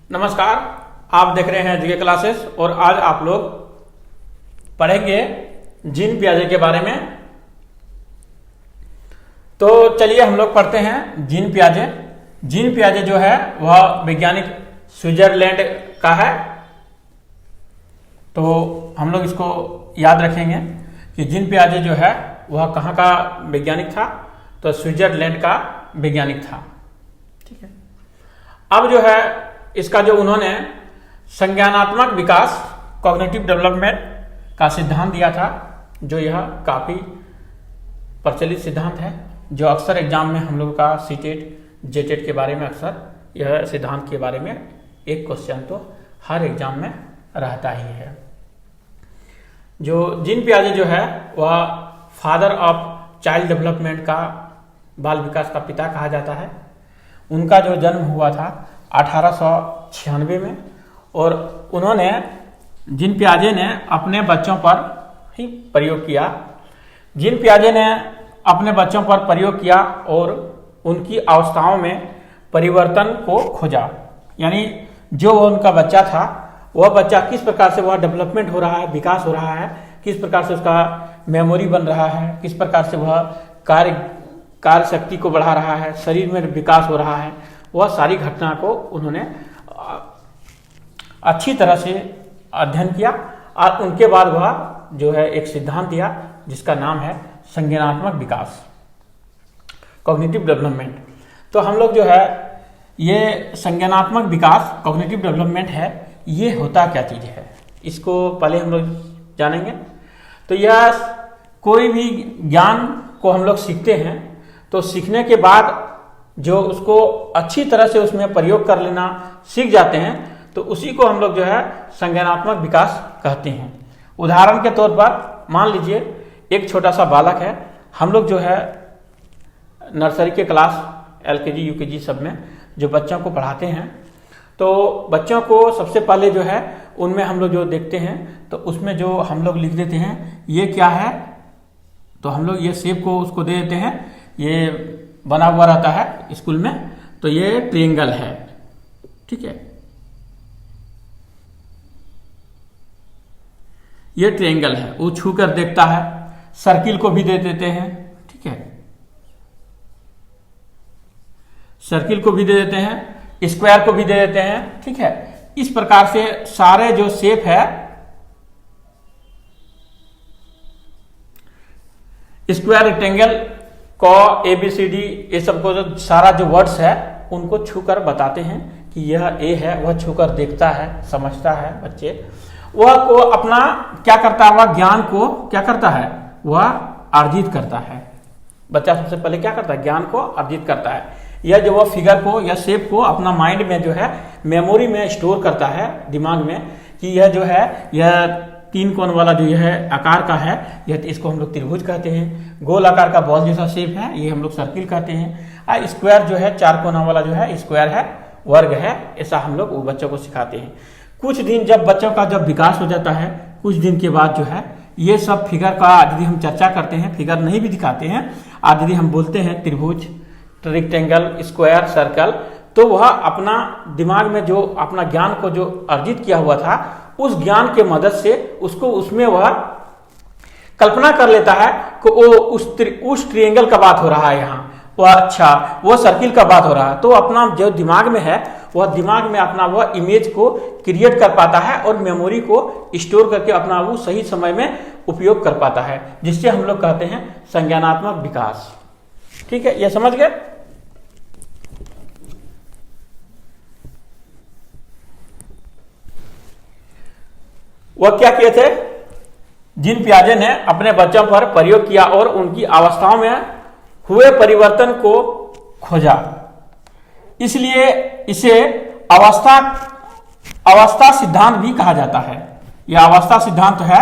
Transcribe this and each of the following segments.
नमस्कार, आप देख रहे हैं जीके क्लासेस और आज आप लोग पढ़ेंगे जीन पियाजे के बारे में। तो चलिए हम लोग पढ़ते हैं जीन पियाजे। जीन पियाजे जो है वह वैज्ञानिक स्विट्जरलैंड का है। तो हम लोग इसको याद रखेंगे कि जीन पियाजे जो है वह कहाँ का वैज्ञानिक था, तो स्विट्जरलैंड का वैज्ञानिक था। ठीक है, अब जो है इसका जो उन्होंने संज्ञानात्मक विकास कॉग्निटिव डेवलपमेंट का सिद्धांत दिया था, जो यह काफ़ी प्रचलित सिद्धांत है, जो अक्सर एग्जाम में हम लोग का सीटेट जेटेट के बारे में अक्सर यह सिद्धांत के बारे में एक क्वेश्चन तो हर एग्जाम में रहता ही है। जो जीन पियाजे जो है वह फादर ऑफ चाइल्ड डेवलपमेंट का, बाल विकास का पिता कहा जाता है। उनका जो जन्म हुआ था 1896 में और उन्होंने जीन पियाजे ने अपने बच्चों पर ही प्रयोग किया। जीन पियाजे ने अपने बच्चों पर प्रयोग किया और उनकी अवस्थाओं में परिवर्तन को खोजा, यानी जो उनका बच्चा था वह बच्चा किस प्रकार से वह डेवलपमेंट हो रहा है, विकास हो रहा है, किस प्रकार से उसका मेमोरी बन रहा है, किस प्रकार से वह कार्य शक्ति को बढ़ा रहा है, शरीर में विकास हो रहा है, वह सारी घटना को उन्होंने अच्छी तरह से अध्ययन किया और उनके बाद वह जो है एक सिद्धांत दिया जिसका नाम है संज्ञानात्मक विकास, कॉग्निटिव डेवलपमेंट। तो हम लोग जो है ये संज्ञानात्मक विकास कॉग्निटिव डेवलपमेंट है, ये होता क्या चीज़ है, इसको पहले हम लोग जानेंगे। तो यह कोई भी ज्ञान को हम लोग सीखते हैं तो सीखने के बाद जो उसको अच्छी तरह से उसमें प्रयोग कर लेना सीख जाते हैं, तो उसी को हम लोग जो है संज्ञानात्मक विकास कहते हैं। उदाहरण के तौर पर मान लीजिए एक छोटा सा बालक है, हम लोग जो है नर्सरी के क्लास LKG UKG सब में जो बच्चों को पढ़ाते हैं, तो बच्चों को सबसे पहले जो है उनमें हम लोग जो देखते हैं तो उसमें जो हम लोग लिख देते हैं ये क्या है, तो हम लोग ये शेप को उसको दे देते हैं, ये बना हुआ रहता है स्कूल में, तो ये ट्रायंगल है। ठीक है, ये ट्रायंगल है, वो छू कर देखता है। सर्किल को भी दे देते हैं। ठीक है, सर्किल को भी दे देते हैं, स्क्वायर को भी दे देते हैं। ठीक है, इस प्रकार से सारे जो शेप है, स्क्वायर, रेक्टेंगल को ABCD ये सबको जो सारा जो वर्ड्स है उनको छूकर बताते हैं कि यह A है, वह छूकर देखता है, समझता है बच्चे। वह को अपना क्या करता है, वह ज्ञान को क्या करता है, वह अर्जित करता है। बच्चा सबसे पहले क्या करता है, ज्ञान को अर्जित करता है। यह जो वह फिगर को या शेप को अपना माइंड में जो है मेमोरी में स्टोर करता है, दिमाग में, कि यह जो है यह 3 कोण वाला जो यह आकार का है, यह इसको हम लोग त्रिभुज कहते हैं। गोल आकार का बॉल जैसा शेप है, ये हम लोग सर्किल कहते हैं। स्क्वायर जो है 4 कोना वाला जो है स्क्वायर है, वर्ग है, ऐसा हम लोग वो बच्चों को सिखाते हैं। कुछ दिन जब बच्चों का जब विकास हो जाता है, कुछ दिन के बाद जो है ये सब फिगर का यदि हम चर्चा करते हैं, फिगर नहीं भी दिखाते हैं, आज यदि हम बोलते हैं त्रिभुज, रेक्टेंगल, स्क्वायर, सर्कल, तो वह अपना दिमाग में जो अपना ज्ञान को जो अर्जित किया हुआ था, उस ज्ञान के मदद से उसको उसमें वह कल्पना कर लेता है कि वो उस ट्रायंगल का बात हो रहा है, यहाँ वह अच्छा वो सर्किल का बात हो रहा है। तो अपना जो दिमाग में है वह दिमाग में अपना वह इमेज को क्रिएट कर पाता है और मेमोरी को स्टोर करके अपना वो सही समय में उपयोग कर पाता है, जिससे हम लोग कहते हैं संज्ञानात्मक विकास। ठीक है, यह समझ गए। वह क्या किए थे, जीन पियाजे ने अपने बच्चों पर प्रयोग किया और उनकी अवस्थाओं में हुए परिवर्तन को खोजा। इसलिए इसे अवस्था सिद्धांत भी कहा जाता है। यह अवस्था सिद्धांत है,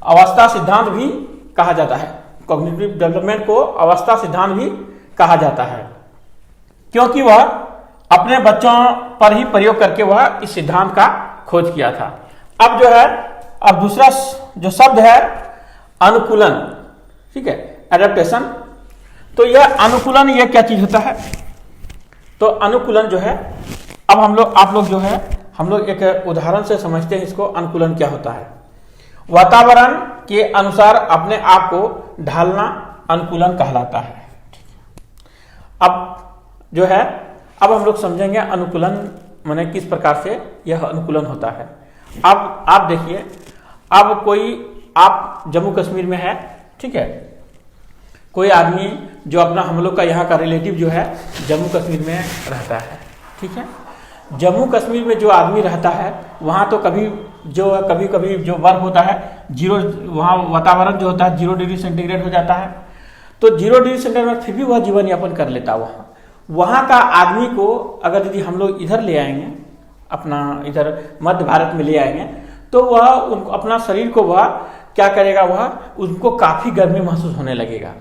अवस्था सिद्धांत भी कहा जाता है। कॉग्निटिव डेवलपमेंट को अवस्था सिद्धांत भी कहा जाता है, क्योंकि वह अपने बच्चों पर ही प्रयोग करके वह इस सिद्धांत का खोज किया था। अब जो है, अब दूसरा जो शब्द है अनुकूलन। ठीक है, एडेप्टेशन। तो यह अनुकूलन, यह क्या चीज होता है, तो अनुकूलन जो है अब आप लोग जो है हम लोग एक उदाहरण से समझते हैं इसको, अनुकूलन क्या होता है। वातावरण के अनुसार अपने आप को ढालना अनुकूलन कहलाता है। अब जो है अब हम लोग समझेंगे अनुकूलन माने किस प्रकार से यह अनुकूलन होता है। अब आप देखिए, अब आप जम्मू कश्मीर में है, ठीक है, कोई आदमी जो अपना हम लोग का यहाँ का रिलेटिव जो है जम्मू कश्मीर में रहता है, ठीक है। जम्मू कश्मीर में जो आदमी रहता है वहाँ तो कभी कभी जो बर्फ होता है जीरो, वहाँ वातावरण जो होता है 0 डिग्री सेंटीग्रेड हो जाता है, तो 0 डिग्री सेंटीग्रेड में फिर भी वह जीवन यापन कर लेता है। वहाँ का आदमी को अगर यदि हम लोग इधर ले आएंगे, अपना इधर मध्य भारत में ले आएंगे, तो वह अपना शरीर को वह क्या करेगा, वह उनको काफ़ी गर्मी महसूस होने लगेगा,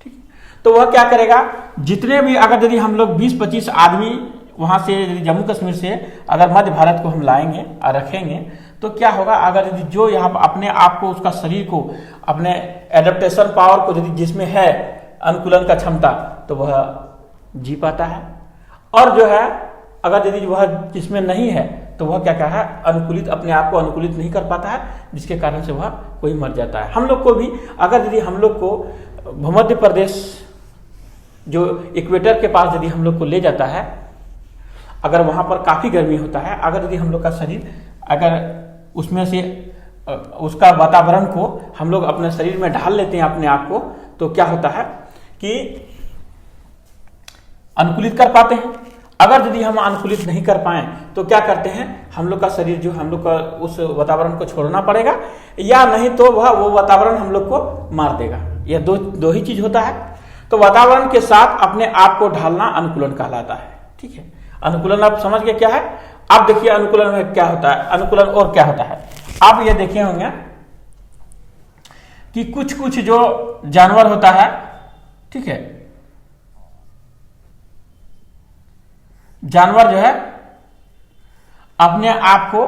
ठीक। तो वह क्या करेगा, जितने भी अगर यदि हम लोग 20-25 आदमी वहाँ से यदि जम्मू कश्मीर से अगर मध्य भारत को हम लाएंगे और रखेंगे, तो क्या होगा, अगर यदि जो यहाँ अपने आप को उसका शरीर को अपने एडेप्टेशन पावर को यदि जिसमें है अनुकूलन का क्षमता, तो वह जी पाता है। और जो है अगर यदि वह जिसमें नहीं है तो वह क्या है, अनुकूलित अपने आप को अनुकूलित नहीं कर पाता है, जिसके कारण से वह कोई मर जाता है। हम लोग को भी अगर यदि हम लोग को भूमध्य प्रदेश जो इक्वेटर के पास यदि हम लोग को ले जाता है, अगर वहाँ पर काफ़ी गर्मी होता है, अगर यदि हम लोग का शरीर अगर उसमें से उसका वातावरण को हम लोग अपने शरीर में ढाल लेते हैं अपने आप को, तो क्या होता है कि अनुकूलित कर पाते हैं। अगर यदि हम अनुकूलित नहीं कर पाए तो क्या करते हैं, हम लोग का शरीर जो हम लोग का उस वातावरण को छोड़ना पड़ेगा, या नहीं तो वो वातावरण हम लोग को मार देगा। यह दो ही चीज होता है। तो वातावरण के साथ अपने आप को ढालना अनुकूलन कहलाता है, ठीक है। अनुकूलन आप समझ गए क्या है। अब देखिए अनुकूलन में क्या होता है, अनुकूलन और क्या होता है। आप ये देखे होंगे कि कुछ जो जानवर होता है, ठीक है, जानवर जो है अपने आप को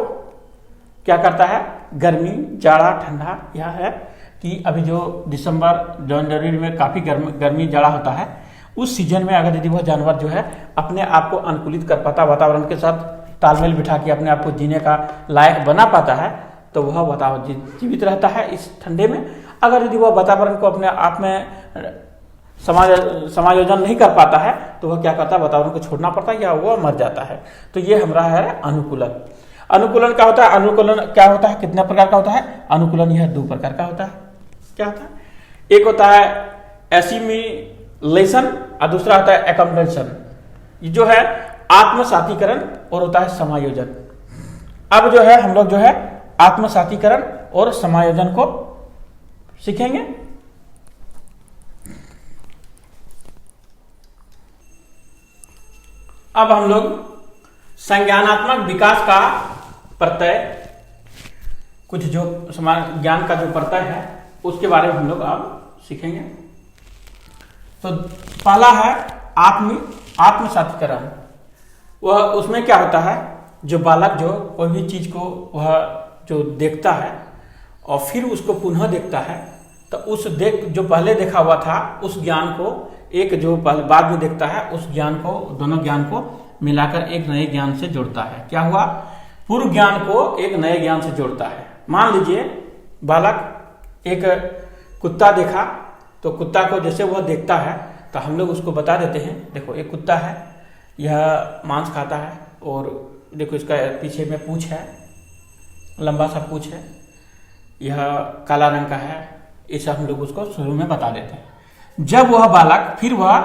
क्या करता है, गर्मी, जाड़ा, ठंडा, यह है कि अभी जो दिसंबर जनवरी में काफी गर्मी जाड़ा होता है, उस सीजन में अगर यदि वह जानवर जो है अपने आप को अनुकूलित कर पाता, वातावरण के साथ तालमेल बिठा के अपने आप को जीने का लायक बना पाता है, तो वह वातावरण जीवित रहता है इस ठंडे में। अगर यदि वह वातावरण को अपने आप में समायोजन नहीं कर पाता है, तो वह क्या करता है, वातावरण को छोड़ना पड़ता है या वह मर जाता है। तो ये हमारा है अनुकूलन। अनुकूलन क्या होता है, अनुकूलन क्या होता है, कितने प्रकार का होता है अनुकूलन, यह 2 प्रकार का होता है। क्या होता है, एक होता है एसिमिलेशन और दूसरा होता है एकम्पलेशन। ये जो है आत्मसातीकरण और होता है समायोजन। अब जो है हम लोग जो है आत्मसातीकरण और समायोजन को सीखेंगे। अब हम लोग संज्ञानात्मक विकास का प्रत्यय, कुछ जो ज्ञान का जो प्रत्यय है उसके बारे में हम लोग अब सीखेंगे। तो पहला है आत्मसातीकरण। वह उसमें क्या होता है, जो बालक जो कोई भी चीज को वह जो देखता है और फिर उसको पुनः देखता है, तो उस जो पहले देखा हुआ था उस ज्ञान को एक जो बाद में देखता है, उस ज्ञान को, दोनों ज्ञान को मिलाकर एक नए ज्ञान से जोड़ता है। क्या हुआ, पूर्व ज्ञान को एक नए ज्ञान से जोड़ता है। मान लीजिए बालक एक कुत्ता देखा, तो कुत्ता को जैसे वह देखता है तो हम लोग उसको बता देते हैं, देखो एक कुत्ता है, यह मांस खाता है, और देखो इसका पीछे में पूंछ है, लंबा सा पूंछ है, यह काला रंग का है। ऐसा हम लोग उसको शुरू में बता देते हैं। जब वह बालक फिर वह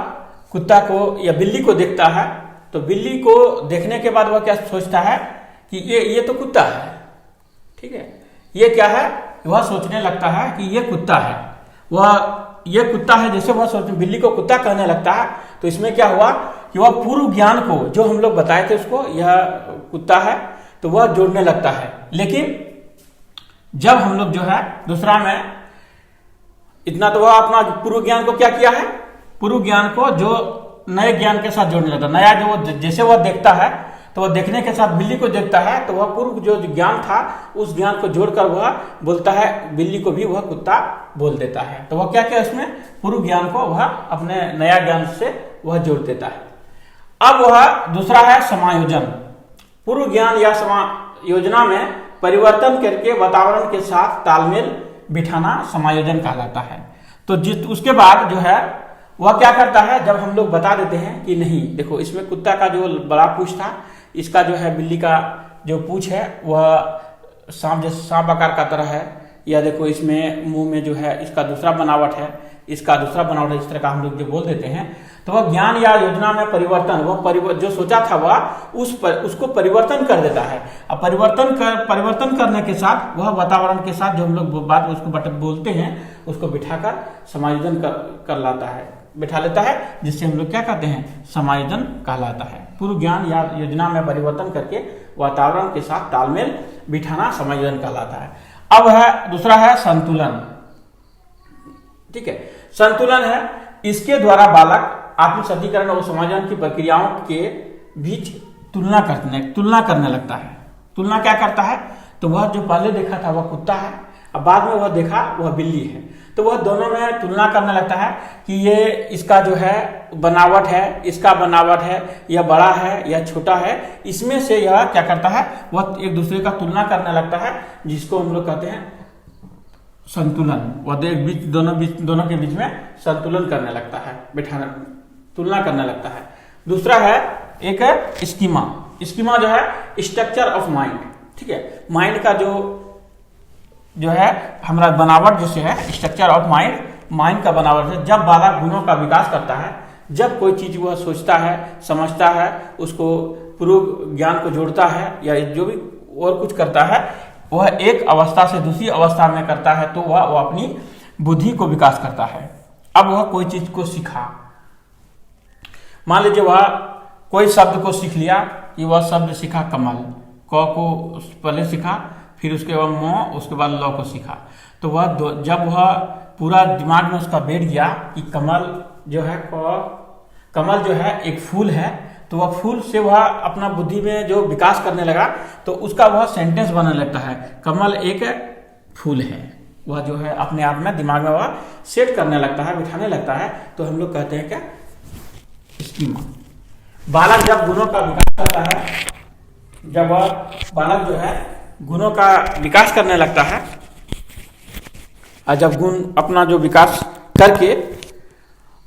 कुत्ता को या बिल्ली को देखता है, तो बिल्ली को देखने के बाद वह क्या सोचता है कि ये तो कुत्ता है, ठीक है, ये क्या है, वह सोचने लगता है कि ये कुत्ता है, ये कुत्ता है। जैसे वह बिल्ली को कुत्ता कहने लगता है, तो इसमें क्या हुआ कि वह पूर्व ज्ञान को जो हम लोग बताए थे उसको, यह कुत्ता है, तो वह जोड़ने लगता है। लेकिन जब हम लोग जो है दूसरा में, इतना तो वह अपना पूर्व ज्ञान को क्या किया है, पूर्व ज्ञान को जो नए ज्ञान के साथ जोड़ने लगता है। नया जो जैसे वह देखता है, तो वह देखने के साथ बिल्ली को देखता है, तो वह पूर्व जो ज्ञान था उस ज्ञान को जोड़कर वह बोलता है, बिल्ली को भी वह कुत्ता बोल देता है। तो वह क्या किया, उसमें पूर्व ज्ञान को वह अपने नया ज्ञान से वह जोड़ देता है। अब वह दूसरा है समायोजन। पूर्व ज्ञान या योजना में परिवर्तन करके वातावरण के साथ तालमेल बिठाना समायोजन कहलाता है। तो उसके बाद जो है वह क्या करता है, जब हम लोग बता देते हैं कि नहीं देखो इसमें कुत्ता का जो बड़ा पूंछ था, इसका जो है बिल्ली का जो पूंछ है वह सांप आकार का तरह है, या देखो इसमें मुंह में जो है इसका दूसरा बनावट है, इसका दूसरा बनावट है, इस तरह का हम लोग जो बोल देते हैं, तो वह ज्ञान या योजना में परिवर्तन, वह जो सोचा था वह उसको परिवर्तन कर देता है। अब परिवर्तन करने के साथ वह वातावरण के साथ जो हम लोग बात उसको बोलते हैं उसको बिठाकर समायोजन कर लाता है, बिठा लेता है, जिससे हम लोग क्या कहते हैं, समायोजन कहलाता है। पूर्व ज्ञान या योजना में परिवर्तन करके वातावरण के साथ तालमेल बिठाना समायोजन कहलाता है। अब है दूसरा है संतुलन। ठीक है, संतुलन है, इसके द्वारा बालक आत्मसतीकरण और समायोजन की प्रक्रियाओं के बीच तुलना करने लगता है। तुलना क्या करता है, तो वह जो पहले देखा था वह कुत्ता है, अब बाद में वह देखा वह बिल्ली है, तो वह दोनों में तुलना करने लगता है कि ये इसका जो है बनावट है, इसका बनावट है, यह बड़ा है या छोटा है, इसमें से यह क्या करता है, वह एक दूसरे का तुलना करने लगता है, जिसको हम लोग कहते हैं संतुलन। वह दोनों के बीच में संतुलन करने लगता है, तुलना करने लगता है। दूसरा है एक है स्कीमा जो है स्ट्रक्चर ऑफ माइंड। ठीक है, माइंड का जो है हमारा बनावट जैसे है स्ट्रक्चर ऑफ माइंड का बनावट है। जब बालक गुणों का विकास करता है, जब कोई चीज वह सोचता है, समझता है, उसको पूर्व ज्ञान को जोड़ता है या जो भी और कुछ करता है, वह एक अवस्था से दूसरी अवस्था में करता है, तो वह अपनी बुद्धि को विकास करता है। अब वह कोई चीज को सीखा, मान लीजिए वह कोई शब्द को सीख लिया, कि वह शब्द सीखा कमल, क को पहले सीखा, फिर उसके बाद म, उसके बाद ल को सीखा, तो वह जब वह पूरा दिमाग में उसका बैठ गया कि कमल जो है एक फूल है, तो वह फूल से वह अपना बुद्धि में जो विकास करने लगा, तो उसका वह सेंटेंस बनने लगता है, कमल एक फूल है। वह जो है अपने आप में दिमाग में वह सेट करने लगता है, बिठाने लगता है, तो हम लोग कहते हैं क्या, स्कीमा। बालक जब गुणों का विकास करता है, जब वह बालक जो है गुणों का विकास करने लगता है, और जब गुण अपना जो विकास करके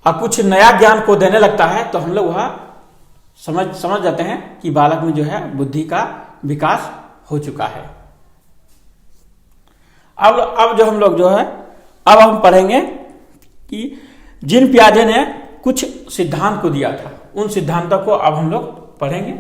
और कुछ नया ज्ञान को देने लगता है, तो हम लोग वह समझ जाते हैं कि बालक में जो है बुद्धि का विकास हो चुका है। अब जो हम लोग जो है अब हम पढ़ेंगे कि जिन पियाजे ने कुछ सिद्धांत को दिया था, उन सिद्धांतों को अब हम लोग पढ़ेंगे।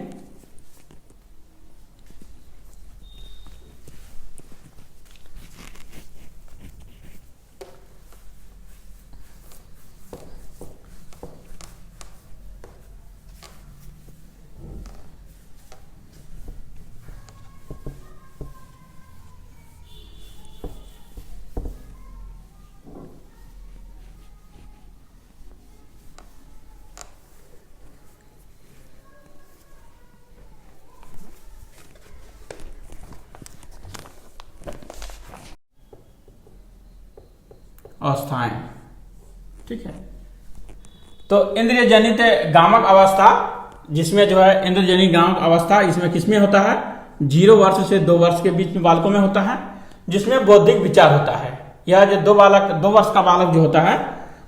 अवस्थाएं। ठीक है, तो इंद्रिय जनित गामक अवस्था, जिसमें जो है इंद्रिय जनित गामक अवस्था, इसमें किसमें होता है, 0 वर्ष से 2 वर्ष के बीच में बालकों में होता है, जिसमें बौद्धिक विचार होता है। यह जो 2 वर्ष का बालक जो होता है,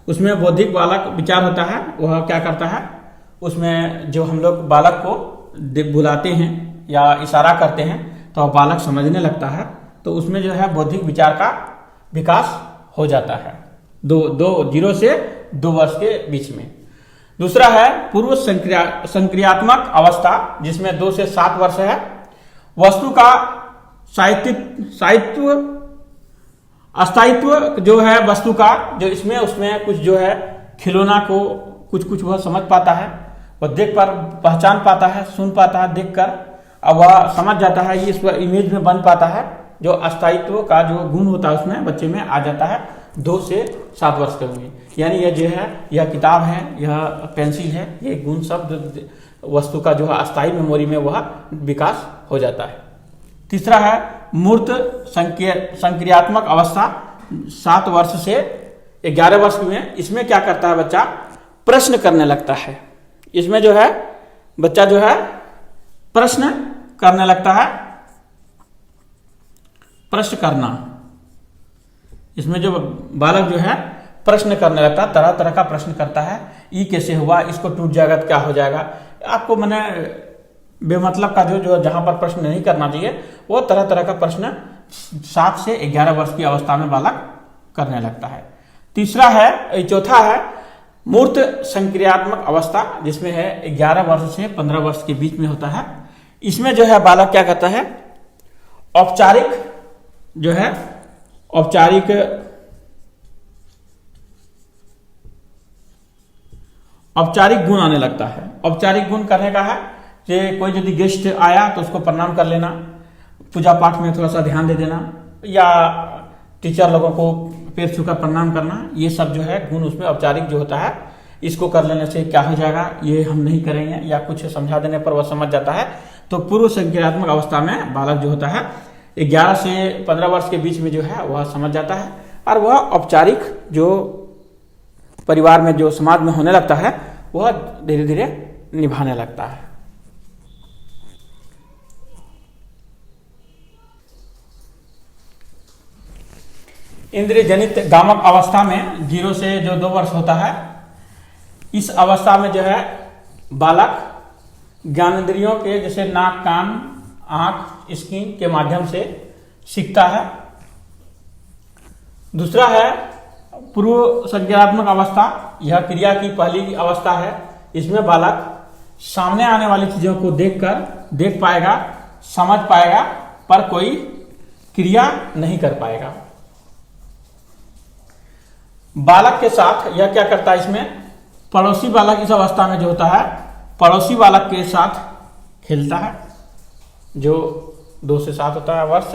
उसमें बौद्धिक बालक विचार होता है। वह क्या करता है, उसमें जो हम लोग बालक को बुलाते हैं या इशारा करते हैं, तो बालक समझने लगता है, तो उसमें जो है बौद्धिक विचार का विकास हो जाता है 0 से 2 वर्ष के बीच में। दूसरा है पूर्व संक्रियात्मक अवस्था, जिसमें 2 से 7 वर्ष है। वस्तु का अस्थायित्व जो है वस्तु का, जो उसमें कुछ जो है खिलौना को कुछ वह समझ पाता है, वह देख पर पहचान पाता है, सुन पाता है देख कर, अब वह समझ जाता है, इस इमेज में बन पाता है। जो अस्थायित्व का जो गुण होता है उसमें बच्चे में आ जाता है 2 से 7 वर्ष के हुए। यानी यह जो है, यह किताब है, यह पेंसिल है, ये गुण सब वस्तु का जो है अस्थायी मेमोरी में वह विकास हो जाता है। तीसरा है मूर्त संक्रियात्मक अवस्था, 7 वर्ष से 11 वर्ष में। इसमें क्या करता है बच्चा, प्रश्न करने लगता है। इसमें जो है बच्चा जो है प्रश्न करने लगता है, प्रश्न करना। इसमें जो बालक जो है प्रश्न करने लगता है, तरह तरह का प्रश्न करता है। ये कैसे हुआ, इसको टूट जाएगा तो क्या हो जाएगा। आपको मैंने बेमतलब का जो जहां पर प्रश्न नहीं करना चाहिए वो तरह तरह का प्रश्न 7 से 11 वर्ष की अवस्था में बालक करने लगता है। तीसरा है, चौथा है मूर्त संक्रियात्मक अवस्था, जिसमें है 11 वर्ष से 15 वर्ष के बीच में होता है। इसमें जो है बालक क्या करता है, औपचारिक जो है औपचारिक गुण आने लगता है। औपचारिक गुण करने का है कि कोई यदि गेस्ट आया तो उसको प्रणाम कर लेना, पूजा पाठ में थोड़ा सा ध्यान दे देना, या टीचर लोगों को पैर छूकर प्रणाम करना, ये सब जो है गुण उसमें औपचारिक जो होता है। इसको कर लेने से क्या हो जाएगा, ये हम नहीं करेंगे, या कुछ समझा देने पर वह समझ जाता है। तो पूर्व संक्रियात्मक अवस्था में बालक जो होता है 11 से 15 वर्ष के बीच में जो है वह समझ जाता है, और वह औपचारिक जो परिवार में जो समाज में होने लगता है वह धीरे धीरे निभाने लगता है। इंद्रिय जनित गामक अवस्था में 0 से जो 2 वर्ष होता है, इस अवस्था में जो है बालक ज्ञानेंद्रियों के जैसे नाक, कान, आंख, स्किन के माध्यम से सीखता है। दूसरा है पूर्व संज्ञानात्मक अवस्था, यह क्रिया की पहली अवस्था है। इसमें बालक सामने आने वाली चीजों को देख पाएगा, समझ पाएगा, पर कोई क्रिया नहीं कर पाएगा। बालक के साथ यह क्या करता है, इसमें पड़ोसी बालक इस अवस्था में जो होता है पड़ोसी बालक के साथ खेलता है, जो 2 से 7 होता है वर्ष।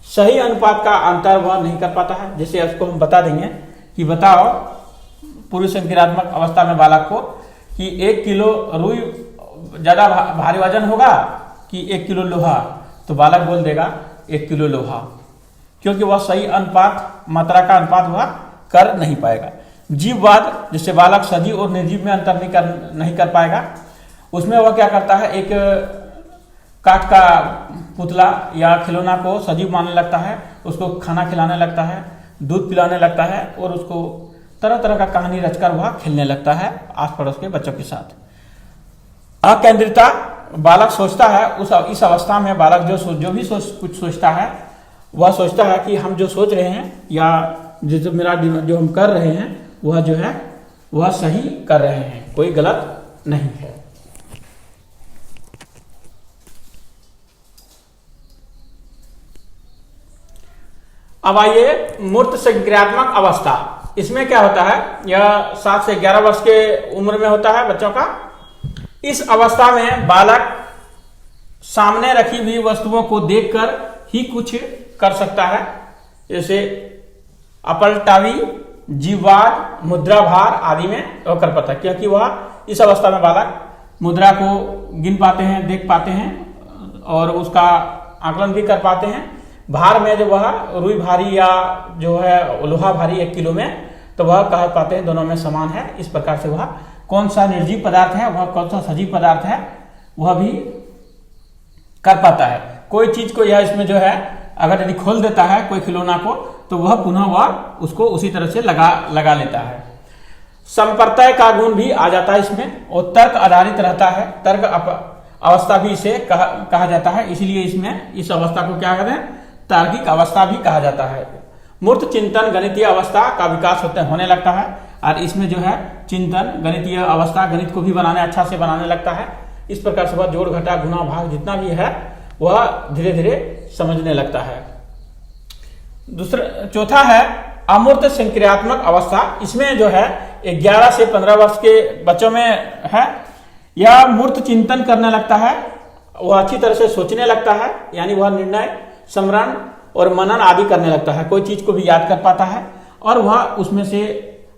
सही अनुपात का अंतर वह नहीं कर पाता है। जैसे उसको हम बता देंगे कि बताओ पूर्व संक्रियात्मक अवस्था में बालक को कि 1 किलो रुई ज्यादा भारी वजन होगा कि 1 किलो लोहा, तो बालक बोल देगा 1 किलो लोहा, क्योंकि वह सही अनुपात, मात्रा का अनुपात वह कर नहीं पाएगा। जीववाद, जिससे बालक सजीव और निर्जीव में अंतर नहीं कर पाएगा, उसमें वह क्या करता है, एक काठ का पुतला या खिलौना को सजीव मानने लगता है, उसको खाना खिलाने लगता है, दूध पिलाने लगता है, और उसको तरह तरह का कहानी रचकर वह खेलने लगता है आस पड़ोस के बच्चों के साथ। अकेंद्रिता, बालक सोचता है, इस अवस्था में बालक जो भी कुछ सोचता है, वह सोचता है कि हम जो सोच रहे हैं या जो हम कर रहे हैं वह जो है वह सही कर रहे हैं, कोई गलत नहीं है। अब आइए मूर्त संक्रियात्मक अवस्था। इसमें क्या होता है, यह 7 से 11 वर्ष के उम्र में होता है बच्चों का। इस अवस्था में बालक सामने रखी हुई वस्तुओं को देखकर ही कुछ कर सकता है, जैसे अपलटावी, जीववाद, मुद्राभार आदि में वह कर पाता है, क्योंकि वह इस अवस्था में बालक मुद्रा को गिन पाते हैं, देख पाते हैं, और उसका आकलन भी कर पाते हैं। भार में जो वह रुई भारी या जो है लोहा भारी 1 किलो में, तो वह कह पाते हैं दोनों में समान है। इस प्रकार से वह कौन सा निर्जीव पदार्थ है, वह कौन सा सजीव पदार्थ है, वह भी कर पाता है। कोई चीज को यह इसमें जो है अगर यदि खोल देता है कोई खिलौना को, तो वह पुनः वह उसको उसी तरह से लगा लेता है। संप्रत्यय का गुण भी आ जाता है इसमें, और तर्क आधारित रहता है। तर्क अवस्था भी इसे कहा जाता है, इसलिए इसमें इस अवस्था को क्या कहते हैं, तार्किक अवस्था भी कहा जाता है। मूर्त चिंतन गणितीय अवस्था का विकास होने लगता है, और इसमें जो है चिंतन गणितीय अवस्था, गणित को भी अच्छा से बनाने लगता है। इस प्रकार से वह जोड़ घटा गुणा भाग जितना भी है वह धीरे धीरे समझने लगता है। चौथा है अमूर्त संक्रियात्मक अवस्था। इसमें जो है 11 से 15 वर्ष के बच्चों में है, यह मूर्त चिंतन करने लगता है, वह अच्छी तरह से सोचने लगता है, यानी वह निर्णय, स्मरण और मनन आदि करने लगता है, कोई चीज को भी याद कर पाता है, और वह उसमें से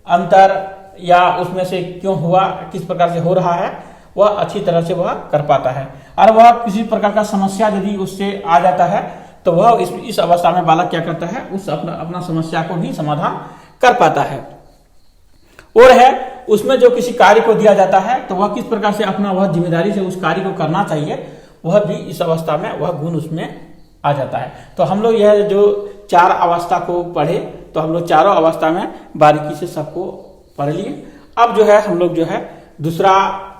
अंतर या उसमें से क्यों हुआ, किस प्रकार से हो रहा है, वह अच्छी तरह से वह कर पाता है। और वह किसी प्रकार का समस्या यदि उससे आ जाता है तो वह इस अवस्था में बालक क्या करता है, उस अपना समस्या को भी समाधान कर पाता है। और है उसमें जो किसी कार्य को दिया जाता है तो वह किस प्रकार से अपना वह जिम्मेदारी से उस कार्य को करना चाहिए, वह भी इस अवस्था में वह गुण उसमें आ जाता है। तो हम लोग यह जो 4 अवस्था को पढ़े, तो हम लोग चारों अवस्था में बारीकी से सबको पढ़ लिए। अब जो है हम लोग जो है दूसरा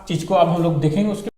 चीज को अब हम लोग देखेंगे उसके